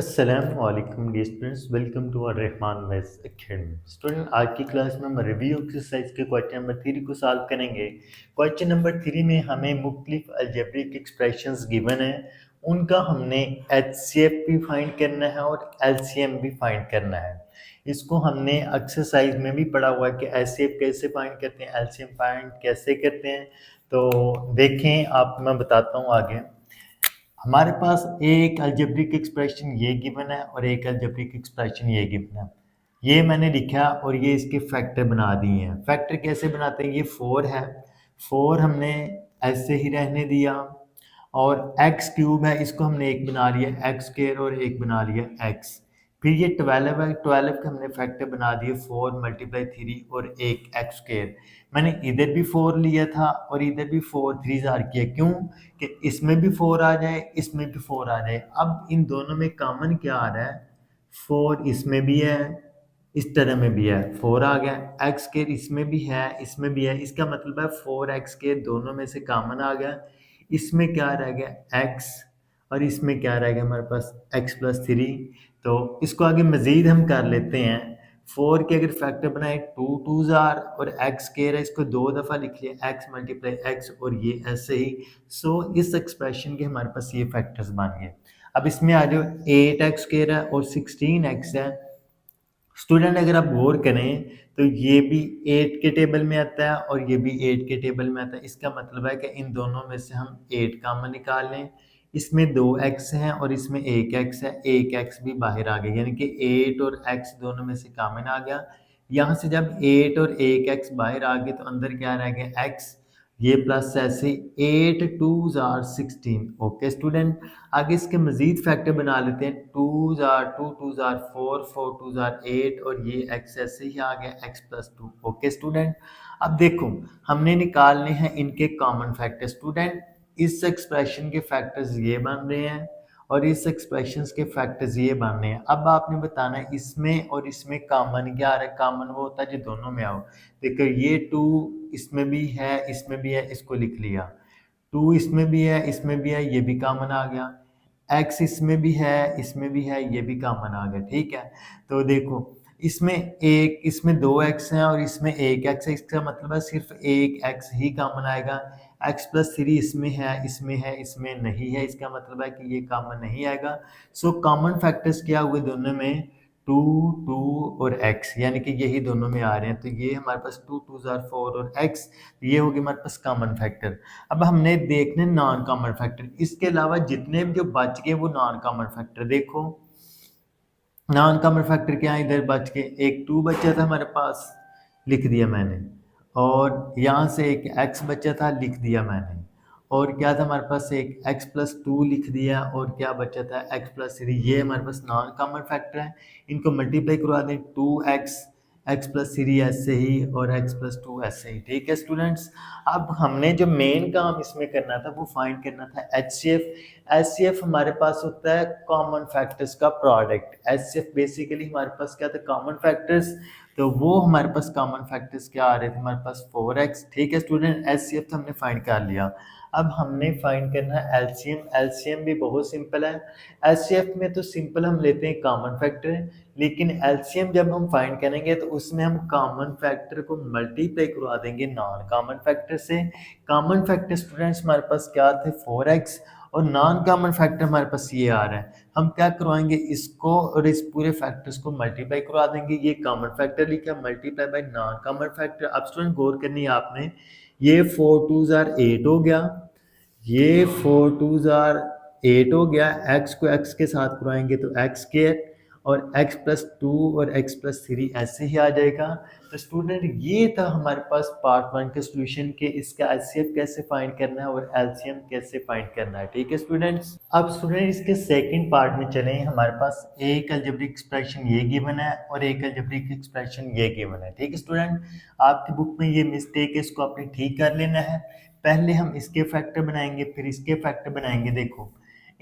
अस्सलामुअलैकुम dear students, welcome to our Rahman maths academy. Student, आज की क्लास में हम रिव्यू एक्सरसाइज के क्वेश्चन नंबर 3 को सॉल्व करेंगे। क्वेश्चन नंबर 3 में हमें मुख्तलिफ अलजेब्रिक एक्सप्रेशंस गिवन है, उनका हमने एचसीएफ भी फाइंड करना है और एलसीएम भी फाइंड करना है। इसको हमने एक्सरसाइज में भी पढ़ा हुआ है कि एचसीएफ कैसे फाइंड करते हैं, एलसीएम फाइंड कैसे करते हैं। तो देखें, आप मैं बताता हूँ आगे। हमारे पास एक अलजेब्रिक एक्सप्रेशन ये गिवन है और एक अलजेब्रिक एक्सप्रेशन ये गिवन है। ये मैंने लिखा और ये इसके फैक्टर बना दिए हैं। फैक्टर कैसे बनाते हैं? ये 4 है, 4 हमने ऐसे ही रहने दिया और एक्स क्यूब है, इसको हमने एक बना लिया एक्स स्क्वायर और एक बना लिया एक्स। फिर ये 12 है, 12 का हमने फैक्टर बना दिए 4 मल्टीप्लाई 3 और एक एक्स स्क्वायर। मैंने इधर भी 4 लिया था और इधर भी 4 3 जार किया। क्यों? कि इसमें भी 4 आ जाए, इसमें भी 4 आ जाए। अब इन दोनों में कॉमन क्या आ रहा है? 4 इसमें भी है, इस तरह में भी है, 4 आ गया। एक्स स्क्वायर इसमें भी है, इसमें भी है, इसका मतलब है 4 एक्स स्क्वायर दोनों में से कॉमन आ गया। इसमें क्या रह गया? एक्स, और इसमें क्या रह गया हमारे पास? X plus 3। तो इसको आगे मजीद हम कर लेते हैं। 4 के अगर फैक्टर बनाए 2 2 जार और एक्स स्क्वायर है, इसको 2 दफ़ा लिख लिया एक्स मल्टीप्लाई एक्स और ये ऐसे ही। सो इस एक्सप्रेशन के हमारे पास ये फैक्टर्स बन गए। अब इसमें आ जाओ, 8 एक्स स्क्वायर है और 16 एक्स है। स्टूडेंट, अगर आप गौर करें तो ये भी 8 के टेबल में आता है और ये भी 8 के टेबल में आता है। इसका मतलब है कि इन दोनों में से हम 8 कॉमन निकाल लें। इसमें 2 एक्स हैं और इसमें 1 एक्स है, 1 एक्स भी बाहर आ गया, यानी कि 8 और एक्स दोनों में से कॉमन आ गया। यहाँ से जब 8 और 1 एक्स बाहर आ गए तो अंदर क्या रह गया? एक्स। ये प्लस ऐसे 8 2 जार 16। ओके स्टूडेंट, आगे इसके मजीद फैक्टर बना लेते हैं। 2 जार 2 2 जार 4 4 2 जार 8 और ये एक्स ऐसे ही आ गया एक्स प्लस 2। ओके स्टूडेंट, अब देखो हमने निकालने हैं इनके कॉमन फैक्टर। स्टूडेंट, इस एक्सप्रेशन के फैक्टर्स ये बन रहे हैं और इस एक्सप्रेशन के फैक्टर्स ये बन रहे हैं। अब आपने बताना है इसमें और इसमें कॉमन क्या आ रहा है। कॉमन वो होता है जो दोनों में आओ। देखो ये 2 इसमें भी है, इसमें भी है, इसको लिख लिया। 2 इसमें भी है, इसमें भी है, ये भी कॉमन आ गया। एक्स इसमें भी है, इसमें भी है, ये भी कॉमन आ गया। ठीक है, तो देखो इसमें 2 एक्स हैं और इसमें 1 एक्स है। इसका मतलब है सिर्फ 1 एक्स ही कॉमन आएगा। एक्स प्लस 3 इसमें है, इसमें है, इसमें नहीं है, इसका मतलब है कि ये कॉमन नहीं आएगा। सो कॉमन फैक्टर्स क्या हुए दोनों में? 2 2 और एक्स, यानी कि यही दोनों में आ रहे हैं। तो ये हमारे पास 2 2 जार 4 और एक्स, ये हो गया हमारे पास कॉमन फैक्टर। अब हमने देखने नॉन कॉमन फैक्टर, इसके अलावा जितने भी जो बच गए वो नॉन कॉमन फैक्टर। देखो नॉन कॉमन फैक्टर क्या है? इधर बच के एक 2 बचा था हमारे पास, लिख दिया मैंने। और यहाँ से एक x बचा था, लिख दिया मैंने। और क्या था हमारे पास? एक x प्लस 2 लिख दिया और क्या बचा था? x plus 3। ये हमारे पास नॉन कॉमन फैक्टर है। इनको मल्टीप्लाई करवा दें, 2x x प्लस 3 ऐसे ही और x प्लस 2 ऐसे ही। ठीक है स्टूडेंट्स, अब हमने जो मेन काम इसमें करना था वो फाइंड करना था HCF। HCF हमारे पास होता है कॉमन फैक्टर्स का प्रोडक्ट। HCF बेसिकली हमारे पास क्या था? Common factors. तो वो हमारे पास कॉमन फैक्टर्स क्या आ रहे थे? हमारे पास 4x। ठीक है स्टूडेंट, एचसीएफ तो हमने फाइंड कर लिया। अब हमने फाइंड करना है एलसीएम। एलसीएम भी बहुत सिंपल है। एचसीएफ में तो सिंपल हम लेते हैं कॉमन फैक्टर, लेकिन एलसीएम जब हम फाइंड करेंगे तो उसमें हम कॉमन फैक्टर को मल्टीप्लाई करवा देंगे नॉन कॉमन फैक्टर से। कॉमन फैक्टर स्टूडेंट्स हमारे पास क्या थे? 4x, और नॉन कॉमन फैक्टर हमारे पास ये आ रहा है। हम क्या करवाएंगे? इसको और इस पूरे फैक्टर्स को मल्टीप्लाई करवा देंगे। ये कॉमन फैक्टर लिखा, multiply by non common factor. अब स्टूडेंट गौर करनी है आपने, ये 4 2 जार 8 हो गया, ये 4 2 जार 8 हो गया। एक्स को एक्स के साथ करवाएंगे तो एक्स स्क्वायर और एक्स प्लस 2 और एक्स प्लस 3 ऐसे ही आ जाएगा। तो स्टूडेंट, ये था हमारे पास पार्ट 1 के सोल्यूशन के, इसका एचसीएफ कैसे फाइंड करना है और एलसीएम कैसे फाइंड करना है। ठीक है स्टूडेंट्स, अब स्टूडेंट इसके सेकंड पार्ट में चलें। हमारे पास एक अलजेब्रिक एक्सप्रेशन ये गिवन है और एक अलजेब्रिक एक्सप्रेशन ये गिवन है। ठीक है स्टूडेंट, आपकी बुक में ये मिस्टेक है, इसको आपने ठीक कर लेना है। पहले हम इसके फैक्टर बनाएंगे, फिर इसके फैक्टर बनाएंगे। देखो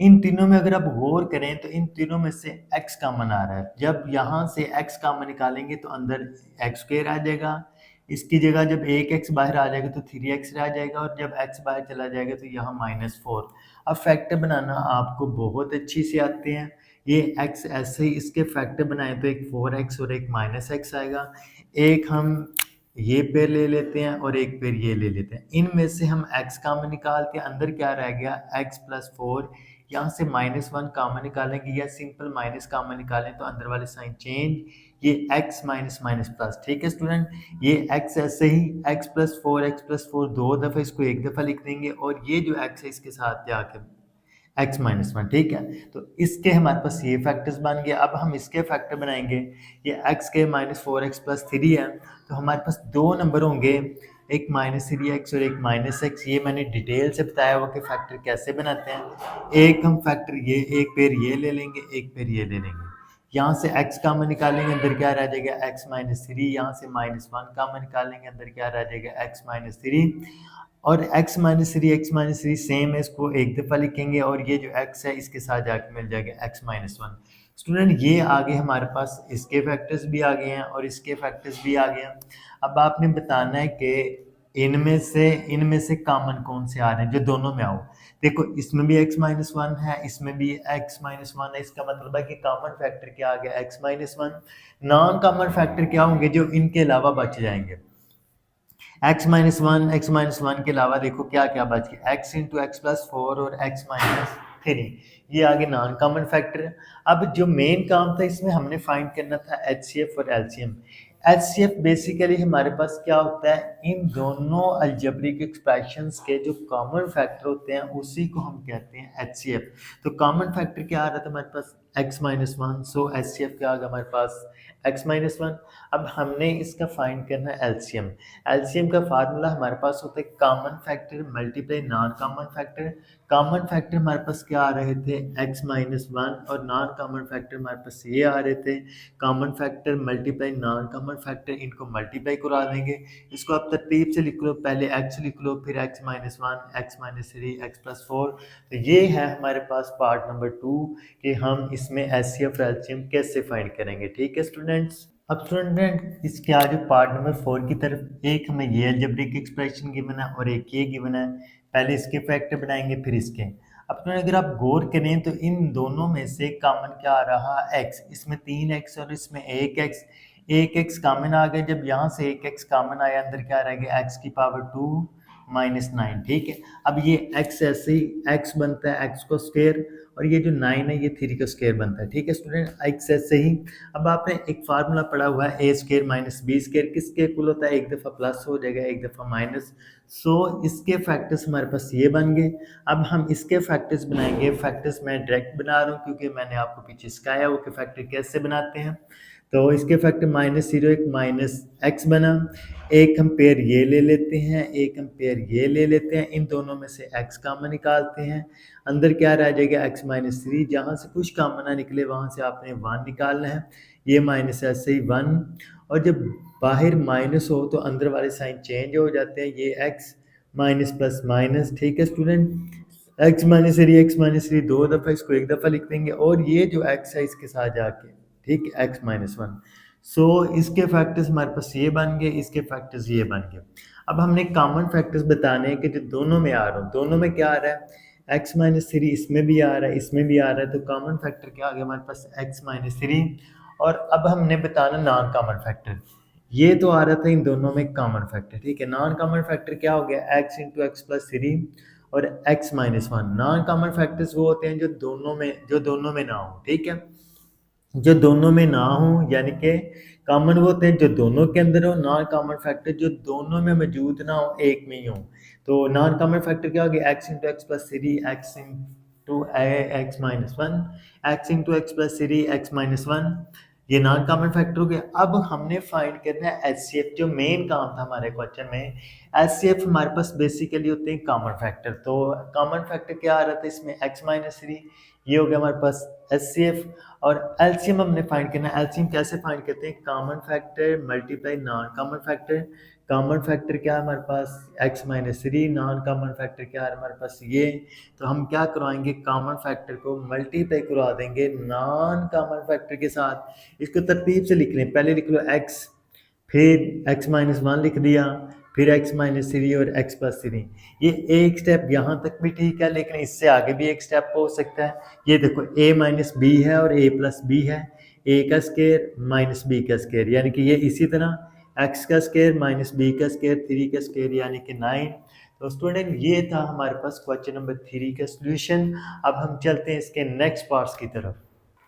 इन तीनों में अगर आप गौर करें तो इन तीनों में से x कॉमन आ रहा है। जब यहाँ से x कॉमन निकालेंगे तो अंदर एक्स स्क्वायर आ जाएगा। इसकी जगह जब 1x बाहर आ जाएगा तो 3x रह जाएगा और जब x बाहर चला जाएगा तो यहाँ -4। अब फैक्टर बनाना आपको बहुत अच्छी से आते हैं। ये x ऐसे ही इसके फैक्टर बनाए तो एक 4x और एक -x आएगा। एक हम ये पेयर ले लेते हैं और एक पेयर ये ले लेते हैं। इनमें से हम x कॉमन निकालते हैं, अंदर क्या रह गया x प्लस 4, यहाँ से -1 कॉमन निकालेंगे या सिंपल माइनस कॉमन निकालें तो अंदर वाले साइन चेंज, ये x माइनस माइनस प्लस। ठीक है स्टूडेंट, ये x ऐसे ही x प्लस 4 दो दफ़ा इसको एक दफ़ा लिख देंगे और ये जो x है इसके साथ जाके x-1। ठीक है, तो इसके हमारे पास ये फैक्टर्स बन गए। अब हम इसके फैक्टर बनाएंगे, ये x के -4x प्लस 3 है, तो हमारे पास दो नंबर होंगे, एक -3x और एक -x। ये मैंने डिटेल से बताया हुआ कि फैक्टर कैसे बनाते हैं। एक हम फैक्टर ये एक पेयर ये ले लेंगे, एक पेयर ये ले लेंगे। यहाँ से x कॉमन निकालेंगे, अंदर क्या रह जाएगा x-3। यहाँ से -1 कॉमन निकालेंगे, अंदर क्या रह जाएगा x-3। और x-3 सेम है, इसको एक दफ़ा लिखेंगे और ये जो x है इसके साथ जाके मिल जाएगा x-1। स्टूडेंट ये आगे हमारे पास इसके फैक्टर्स भी आ गए हैं और इसके फैक्टर्स भी आ गए हैं। अब आपने बताना है कि इनमें से कॉमन कौन से आ रहे हैं जो दोनों में आओ। देखो इसमें भी x-1 है, इसमें भी x-1 है, इसका मतलब है कि कॉमन फैक्टर क्या आ गया x-1। नॉन कॉमन फैक्टर क्या होंगे जो इनके अलावा बच जाएंगे। x-1 के अलावा देखो क्या क्या बच गया, x इंटू एक्स प्लस 4 और x-3, ये आगे नॉन कॉमन फैक्टर। अब जो मेन काम था इसमें हमने फाइंड करना था HCF और LCM। HCF बेसिकली हमारे पास क्या होता है, इन दोनों अलजेब्रिक एक्सप्रेशंस के जो कॉमन फैक्टर होते हैं उसी को हम कहते हैं HCF। तो कॉमन फैक्टर क्या आ रहा था हमारे पास x-1, सो HCF क्या आ गया हमारे पास x-1। अब हमने इसका फाइंड करना है एलसीएम। एलसीएम का फार्मूला हमारे पास होता है common factor multiply non common factor. Common factor हमारे पास क्या आ रहे थे x-1 और नॉन कॉमन फैक्टर हमारे पास ये आ रहे थे common factor multiply non common factor, इनको मल्टीप्लाई करा देंगे। इसको आप तरतीब से लिख लो, पहले x लिख लो, फिर x-1, x-3, x+4। तो ये है हमारे पास पार्ट नंबर 2 कि हम इसमें HCF और LCM कैसे फाइंड करेंगे। ठीक है स्टूडेंट्स, अब स्टूडेंट इसके आगे पार्ट नंबर 4 की तरफ एक हमें ये अलजेब्रिक एक्सप्रेशन गिवन है और एक ये गिवन है। पहले इसके फैक्टर बनाएंगे फिर इसके। अब स्टूडेंट अगर आप गौर करें तो इन दोनों में से कॉमन क्या आ रहा है x, इसमें 3x और इसमें 1x। 1x कॉमन आ गया, जब यहाँ से 1x कॉमन आया अंदर क्या रह गया x की पावर 2 -9। ठीक है, अब ये x ऐसे ही x बनता है x को स्क्वायर और ये जो 9 है ये 3 का स्क्वायर बनता है। ठीक है स्टूडेंट, x ऐसे ही। अब आपने एक फार्मूला पढ़ा हुआ है a² - b², किसके इक्वल होता है, एक दफ़ा प्लस हो जाएगा एक दफ़ा माइनस। सो इसके फैक्टर्स हमारे पास ये बन गए। अब हम इसके फैक्टर्स बनाएंगे। फैक्टर्स मैं डायरेक्ट बना रहा हूँ क्योंकि मैंने आपको पीछे सिखाया वो कि फैक्टर कैसे बनाते हैं। तो इसके फैक्टर -0 एक -x बना, एक हम पेयर ये ले लेते हैं, एक हम पेयर ये ले लेते हैं, इन दोनों में से x कॉमन निकालते हैं, अंदर क्या रह जाएगा x-3। जहाँ से कुछ कॉमन ना निकले वहाँ से आपने 1 निकालना है, ये माइनस ऐसे ही 1। और जब बाहर माइनस हो तो अंदर वाले साइन चेंज हो जाते हैं, ये x माइनस प्लस माइनस। ठीक है स्टूडेंट, x-3 दो दफ़ा, इसको एक दफ़ा लिख देंगे और ये जो x है इसके साथ जाके ठीक है x-1। सो इसके फैक्टर्स हमारे पास ये बन गए, इसके फैक्टर्स ये बन गए। अब हमने कॉमन फैक्टर्स बताने हैं कि जो दोनों में आ रहा हूँ, दोनों में क्या आ रहा है x-3, इसमें भी आ रहा है इसमें भी आ रहा है, तो कॉमन फैक्टर क्या आ गया हमारे पास x-3। और अब हमने बताना नॉन कॉमन फैक्टर, ये तो आ रहा था इन दोनों में कॉमन फैक्टर। ठीक है, नॉन कॉमन फैक्टर क्या हो गया x इंटू एक्स प्लस 3 और x-1। नॉन कॉमन फैक्टर्स वो होते हैं जो दोनों में ना हो। ठीक है, जो दोनों में ना हो, यानी कि कॉमन वो होते हैं जो दोनों के अंदर हो, नॉन कॉमन फैक्टर जो दोनों में मौजूद ना हो, एक में ही हो। तो नॉन कॉमन फैक्टर क्या हो गया x into x plus 3 x into x-1, x into x plus 3 x-1, ये नॉन कॉमन फैक्टर हो गया। अब हमने फाइंड करना है HCF, जो मेन काम था हमारे क्वेश्चन में। HCF हमारे पास बेसिकली होते हैं कॉमन फैक्टर। तो कॉमन फैक्टर क्या आ रहा था इसमें x-3, ये हो गया हमारे पास HCF। और एलसीएम हमने फाइंड करना है। एलसीएम कैसे फाइंड करते हैं, common factor multiply non common factor. Common factor क्या है हमारे पास x-3, नॉन कॉमन फैक्टर क्या है हमारे पास ये। तो हम क्या करवाएंगे, कॉमन फैक्टर को मल्टीप्लाई करवा देंगे नॉन कॉमन फैक्टर के साथ। इसको तरतीब से लिख लें, पहले लिख लो x, फिर x-1 लिख दिया, फिर x माइनस थ्री और x प्लस थ्री। ये एक स्टेप यहाँ तक भी ठीक है, लेकिन इससे आगे भी एक स्टेप हो सकता है। ये देखो a माइनस बी है और a प्लस बी है, a का स्केयर माइनस b का स्केयर, यानी कि ये इसी तरह x का स्केयर माइनस b का स्केयर, 3 का स्केयर यानी कि 9। तो स्टूडेंट ये था हमारे पास क्वेश्चन नंबर 3 का सॉल्यूशन। अब हम चलते हैं इसके नेक्स्ट पार्ट्स की तरफ।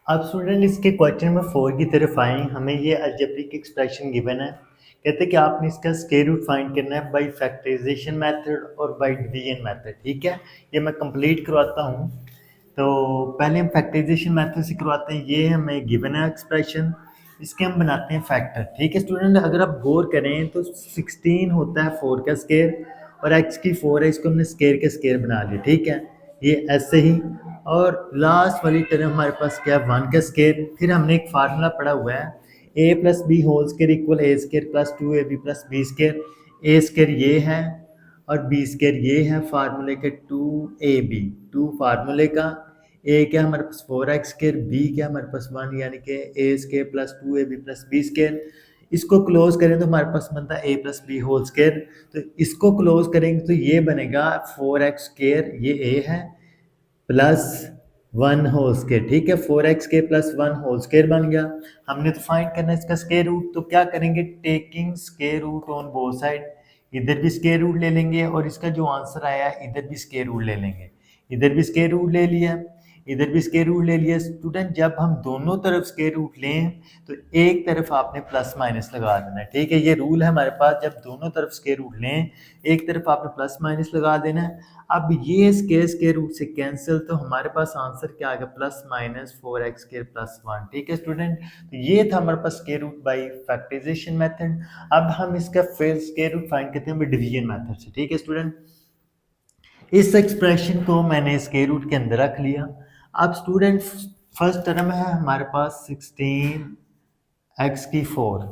अब स्टूडेंट इसके क्वेश्चन नंबर 4 की तरफ आए। हमें ये अलजेब्रिक एक्सप्रेशन गिवन है, कहते हैं कि आपने इसका स्क्वायर रूट फाइंड करना है बाय फैक्टराइजेशन मेथड और बाय डिवीजन मेथड। ठीक है, ये मैं कंप्लीट करवाता हूँ। तो पहले हम फैक्टराइजेशन मेथड से करवाते हैं। ये हमें गिवन है एक्सप्रेशन, इसके हम बनाते हैं फैक्टर। ठीक है स्टूडेंट, अगर आप गौर करें तो 16 होता है 4 का स्केयर और x की 4 है, इसको हमने स्केयर के स्केयर बना लिया। ठीक है, ये ऐसे ही। और लास्ट वाली टर्म हमारे पास क्या है, 1 का स्केयर। फिर हमने एक फार्मूला पढ़ा हुआ है, a plus B whole square equal A square plus 2ab plus B square. A square ये है और बी स्केयर ये है, फार्मूले के 2ab, 2 फार्मूले का। ए क्या हमारे पास 4x स्केयर, बी क्या हमारे पास 1, यानी कि a square plus 2ab plus B square. इसको क्लोज करें तो हमारे पास बनता है a plus B whole square. तो इसको क्लोज करेंगे तो ये बनेगा 4x स्केयर, ये a है, प्लस 1 होल स्केयर। ठीक है, 4x के प्लस 1 होल स्केयर बन गया। हमने तो फाइंड करना है इसका स्केयर रूट, तो क्या करेंगे, taking square root on both side. इधर भी स्केयर रूट ले लेंगे और इसका जो आंसर आया इधर भी स्केयर रूट ले लेंगे। इधर भी स्केयर रूट ले लिया, इधर भी स्केयर रूट ले लिया। स्टूडेंट जब हम दोनों तरफ स्केयर रूट लें तो एक तरफ आपने प्लस माइनस लगा देना है। ठीक है, ये रूल है हमारे पास, जब दोनों तरफ स्केयर रूट लें एक तरफ आपने प्लस माइनस लगा देना है। अब ये स्केयर रूट से कैंसिल, तो हमारे पास आंसर क्या आ गया, plus minus 4x square plus 1। ठीक है स्टूडेंट, तो ये था हमारे पास square root by factorization method. अब हम इसका फिर स्केयर रूट फाइंड करते हैं डिवीजन मेथड से। ठीक है स्टूडेंट, इस एक्सप्रेशन को मैंने स्केयर रूट के अंदर रख लिया। अब स्टूडेंट फर्स्ट टर्म है हमारे पास 16x की 4।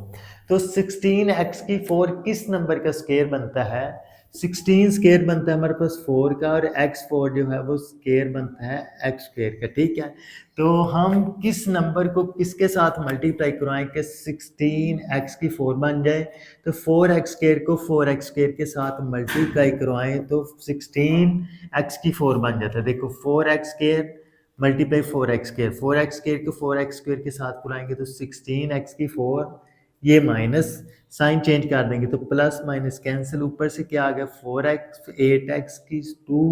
तो 16x की 4 किस नंबर का स्केयर बनता है, 16 स्केयर बनता है हमारे पास 4 का, और x4 जो है वो स्केयर बनता है x स्केयर का। ठीक है, तो हम किस नंबर को किसके साथ मल्टीप्लाई करवाएं कि 16x की 4 बन जाए, तो 4x स्केयर को 4x स्केयर के साथ मल्टीप्लाई करवाएं तो 16x की 4 बन जाता है। देखो 4x square multiply 4x square, 4x square को 4x स्केयर के साथ पुराएंगे तो 16x की 4, ये माइनस साइन चेंज कर देंगे तो प्लस माइनस कैंसिल, ऊपर से क्या आ गया 4x, 8x की 2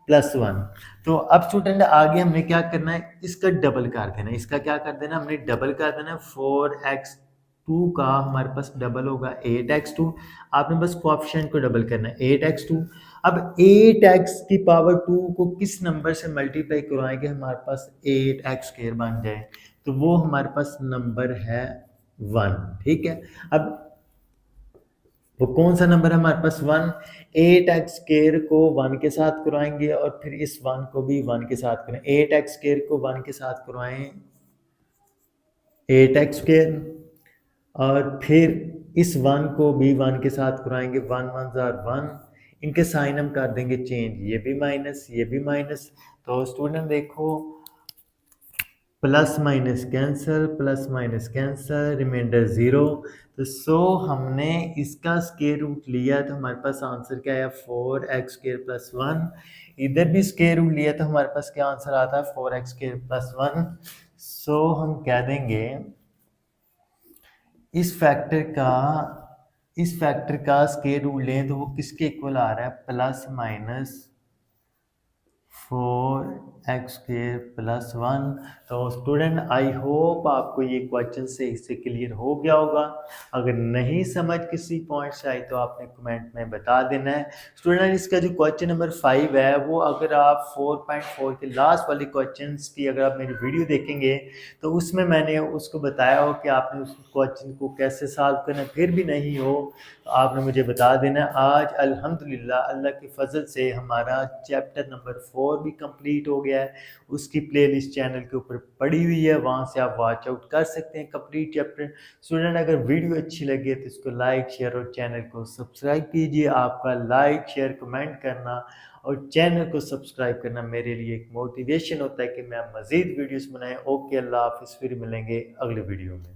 प्लस 1। तो अब स्टूडेंट आगे हमने क्या करना है, इसका डबल कर देना है। इसका क्या कर देना, हमने डबल कर देना है। 4x2 का हमारे पास डबल होगा 8x2। आपने बस कोएफिशिएंट को डबल करना है 8x2। अब 8x की पावर 2 को किस नंबर से मल्टीप्लाई करवाएंगे हमारे पास 8x स्क्वायर बन जाए, तो वो हमारे पास नंबर है 1। ठीक है, अब वो कौन सा नंबर है हमारे पास 1। 8x स्क्वायर को 1 के साथ करवाएंगे और फिर इस 1 को भी 1 के साथ करें। 8x स्क्वायर को 1 के साथ करवाएं 8x स्क्वायर, और फिर इस 1 को भी 1 के साथ कराएंगे, 1 1 जार 1, इनके साइन हम कर देंगे चेंज, ये भी माइनस ये भी माइनस। तो स्टूडेंट देखो plus minus cancel, plus minus cancel, reminder 0। तो सो हमने इसका स्क्वायर रूट लिया तो हमारे पास आंसर क्या आया 4x स्क्वायर प्लस 1। इधर भी स्क्वायर रूट लिया तो हमारे पास क्या आंसर आता है 4x स्क्वायर प्लस 1। सो हम कह देंगे इस फैक्टर का स्क्वायर रूट लें तो वो किसके इक्वल आ रहा है, plus minus 4x square plus 1। तो स्टूडेंट आई होप आपको ये क्वेश्चन सही से क्लियर हो गया होगा। अगर नहीं समझ किसी पॉइंट से आई तो आपने कमेंट में बता देना है। स्टूडेंट इसका जो क्वेश्चन नंबर 5 है वो अगर आप 4.4 के लास्ट वाले क्वेश्चन की अगर आप मेरी वीडियो देखेंगे तो उसमें मैंने उसको बताया हो कि आपने उस क्वेश्चन को कैसे सॉल्व करना है। फिर भी नहीं हो तो आपने मुझे बता देना। आज अल्हम्दुलिल्लाह अल्लाह के फजल से हमारा चैप्टर नंबर 4 भी कंप्लीट हो गया है। उसकी प्लेलिस्ट चैनल के ऊपर पड़ी हुई है, वहाँ से आप वॉच आउट कर सकते हैं कंप्लीट चैप्टर। स्टूडेंट अगर वीडियो अच्छी लगे तो इसको लाइक शेयर और चैनल को सब्सक्राइब कीजिए। आपका लाइक शेयर कमेंट करना और चैनल को सब्सक्राइब करना मेरे लिए एक मोटिवेशन होता है कि मैं मज़ीद वीडियोस बनाएं। ओके, अल्लाह हाफिज़, फिर मिलेंगे अगले वीडियो में।